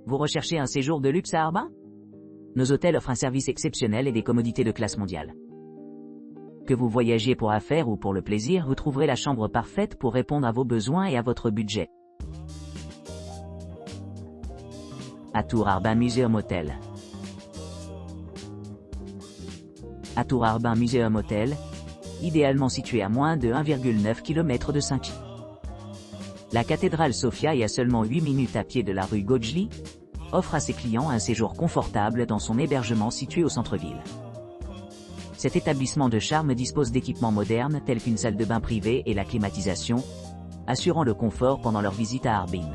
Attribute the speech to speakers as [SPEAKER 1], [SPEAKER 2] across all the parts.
[SPEAKER 1] Vous recherchez un séjour de luxe à Harbin? Nos hôtels offrent un service exceptionnel et des commodités de classe mondiale. Que vous voyagiez pour affaires ou pour le plaisir, vous trouverez la chambre parfaite pour répondre à vos besoins et à votre budget. Atour Harbin Museum Hotel. Atour Harbin Museum Hotel, idéalement situé à moins de 1,9 km de Saint-Cloud. La cathédrale Sofia est à seulement 8 minutes à pied de la rue Gojli, offre à ses clients un séjour confortable dans son hébergement situé au centre-ville. Cet établissement de charme dispose d'équipements modernes tels qu'une salle de bain privée et la climatisation, assurant le confort pendant leur visite à Harbin.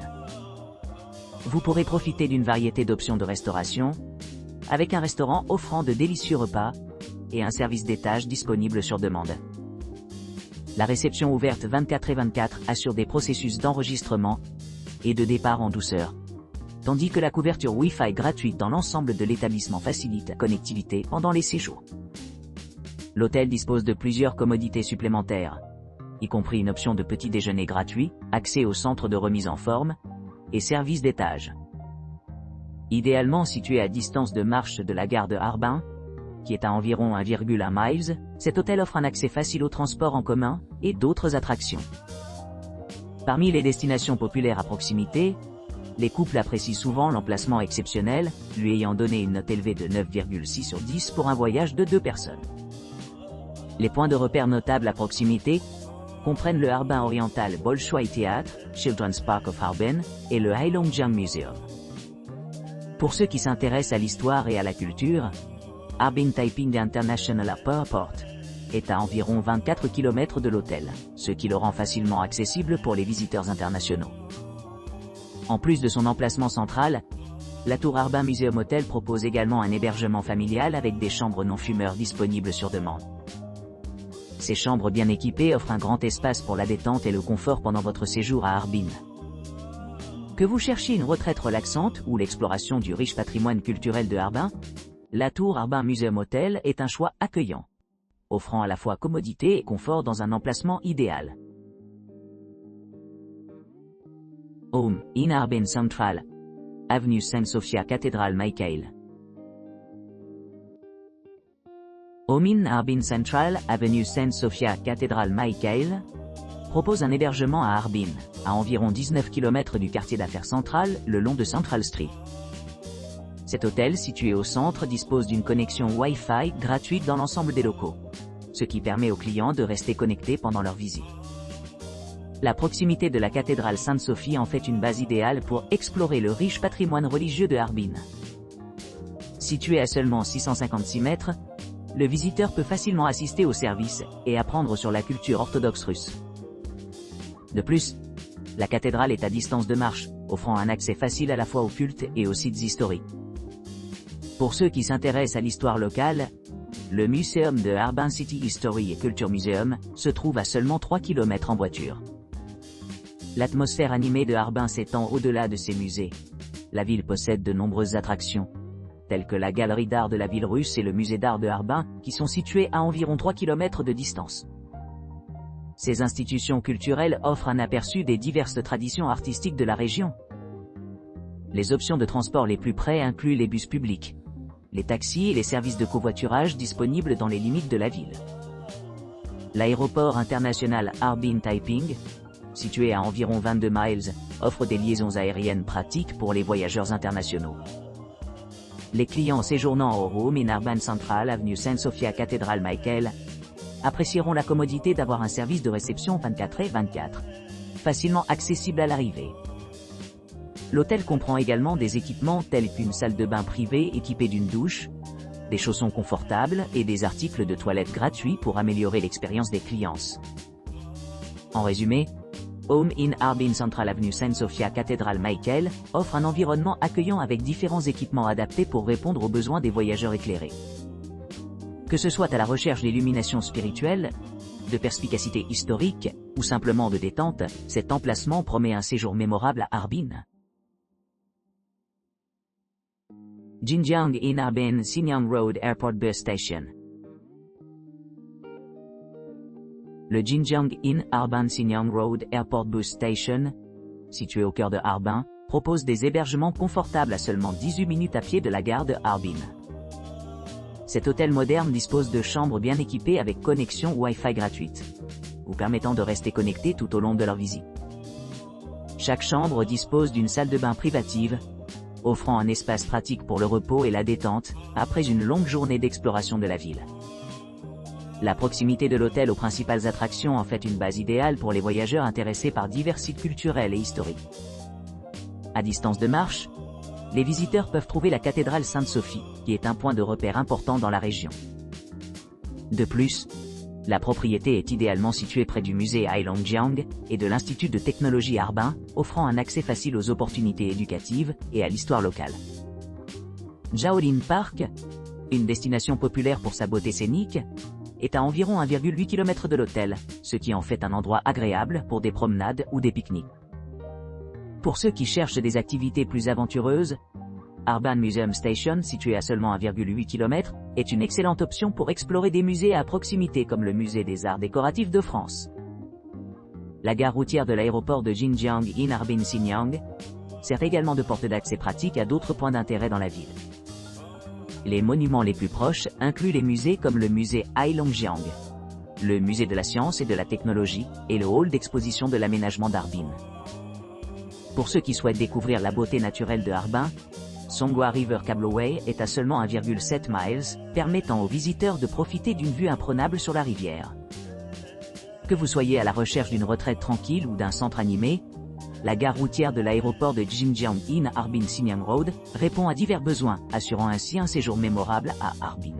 [SPEAKER 1] Vous pourrez profiter d'une variété d'options de restauration, avec un restaurant offrant de délicieux repas et un service d'étage disponible sur demande. La réception ouverte 24/24 assure des processus d'enregistrement et de départ en douceur, tandis que la couverture Wi-Fi gratuite dans l'ensemble de l'établissement facilite la connectivité pendant les séjours. L'hôtel dispose de plusieurs commodités supplémentaires, y compris une option de petit déjeuner gratuit, accès au centre de remise en forme, et service d'étage. Idéalement situé à distance de marche de la gare de Harbin, qui est à environ 1,1 miles, cet hôtel offre un accès facile au transport en commun et d'autres attractions. Parmi les destinations populaires à proximité, les couples apprécient souvent l'emplacement exceptionnel, lui ayant donné une note élevée de 9,6 sur 10 pour un voyage de 2 personnes. Les points de repère notables à proximité comprennent le Harbin Oriental Bolshoi Theatre, Children's Park of Harbin et le Heilongjiang Museum. Pour ceux qui s'intéressent à l'histoire et à la culture, Harbin Taiping International Airport est à environ 24 km de l'hôtel, ce qui le rend facilement accessible pour les visiteurs internationaux. En plus de son emplacement central, l'Atour Harbin Museum Hotel propose également un hébergement familial avec des chambres non-fumeurs disponibles sur demande. Ces chambres bien équipées offrent un grand espace pour la détente et le confort pendant votre séjour à Harbin. Que vous cherchiez une retraite relaxante ou l'exploration du riche patrimoine culturel de Harbin, l'Atour Harbin Museum Hotel est un choix accueillant, offrant à la fois commodité et confort dans un emplacement idéal. Home in Harbin Central, avenue Saint-Sophia Cathédrale Michael. Home in Harbin Central, avenue Saint-Sophia Cathédrale Michael, propose un hébergement à Harbin, à environ 19 km du quartier d'affaires central, le long de Central Street. Cet hôtel, situé au centre, dispose d'une connexion Wi-Fi gratuite dans l'ensemble des locaux, ce qui permet aux clients de rester connectés pendant leur visite. La proximité de la cathédrale Sainte-Sophie en fait une base idéale pour explorer le riche patrimoine religieux de Harbin. Situé à seulement 656 mètres, le visiteur peut facilement assister au service et apprendre sur la culture orthodoxe russe. De plus, la cathédrale est à distance de marche, offrant un accès facile à la fois au culte et aux sites historiques. Pour ceux qui s'intéressent à l'histoire locale, le Muséum de Harbin City History et Culture Museum se trouve à seulement 3 km en voiture. L'atmosphère animée de Harbin s'étend au-delà de ces musées. La ville possède de nombreuses attractions, telles que la galerie d'art de la ville russe et le musée d'art de Harbin, qui sont situés à environ 3 km de distance. Ces institutions culturelles offrent un aperçu des diverses traditions artistiques de la région. Les options de transport les plus près incluent les bus publics, les taxis et les services de covoiturage disponibles dans les limites de la ville. L'aéroport international Harbin Taiping, situé à environ 22 miles, offre des liaisons aériennes pratiques pour les voyageurs internationaux. Les clients séjournant au Home in Harbin Central, avenue Saint-Sophia Cathédrale Michael, apprécieront la commodité d'avoir un service de réception 24/24, facilement accessible à l'arrivée. L'hôtel comprend également des équipements tels qu'une salle de bain privée équipée d'une douche, des chaussons confortables et des articles de toilette gratuits pour améliorer l'expérience des clients. En résumé, Home in Harbin Central avenue Saint-Sophia Cathédrale Michael offre un environnement accueillant avec différents équipements adaptés pour répondre aux besoins des voyageurs éclairés. Que ce soit à la recherche d'illumination spirituelle, de perspicacité historique, ou simplement de détente, cet emplacement promet un séjour mémorable à Harbin. Jinjiang in Harbin Sinyang Road Airport Bus Station. Le Jinjiang in Harbin Sinyang Road Airport Bus Station, situé au cœur de Harbin, propose des hébergements confortables à seulement 18 minutes à pied de la gare de Harbin. Cet hôtel moderne dispose de chambres bien équipées avec connexion Wi-Fi gratuite, vous permettant de rester connecté tout au long de leur visite. Chaque chambre dispose d'une salle de bain privative, offrant un espace pratique pour le repos et la détente, après une longue journée d'exploration de la ville. La proximité de l'hôtel aux principales attractions en fait une base idéale pour les voyageurs intéressés par divers sites culturels et historiques. À distance de marche, les visiteurs peuvent trouver la cathédrale Sainte-Sophie, qui est un point de repère important dans la région. De plus, la propriété est idéalement située près du musée Heilongjiang et de l'Institut de technologie Harbin, offrant un accès facile aux opportunités éducatives et à l'histoire locale. Jiaolin Park, une destination populaire pour sa beauté scénique, est à environ 1,8 km de l'hôtel, ce qui en fait un endroit agréable pour des promenades ou des pique-niques. Pour ceux qui cherchent des activités plus aventureuses, Harbin Museum Station, situé à seulement 1,8 km, est une excellente option pour explorer des musées à proximité comme le Musée des Arts Décoratifs de France. La gare routière de l'aéroport de Jinjiang in Harbin Xinyang sert également de porte d'accès pratique à d'autres points d'intérêt dans la ville. Les monuments les plus proches incluent les musées comme le musée Heilongjiang, le musée de la science et de la technologie et le hall d'exposition de l'aménagement d'Harbin. Pour ceux qui souhaitent découvrir la beauté naturelle de Harbin, Songhua River Cableway est à seulement 1,7 miles, permettant aux visiteurs de profiter d'une vue imprenable sur la rivière. Que vous soyez à la recherche d'une retraite tranquille ou d'un centre animé, la gare routière de l'aéroport de Jinjiang in Harbin Xinyang Road répond à divers besoins, assurant ainsi un séjour mémorable à Harbin.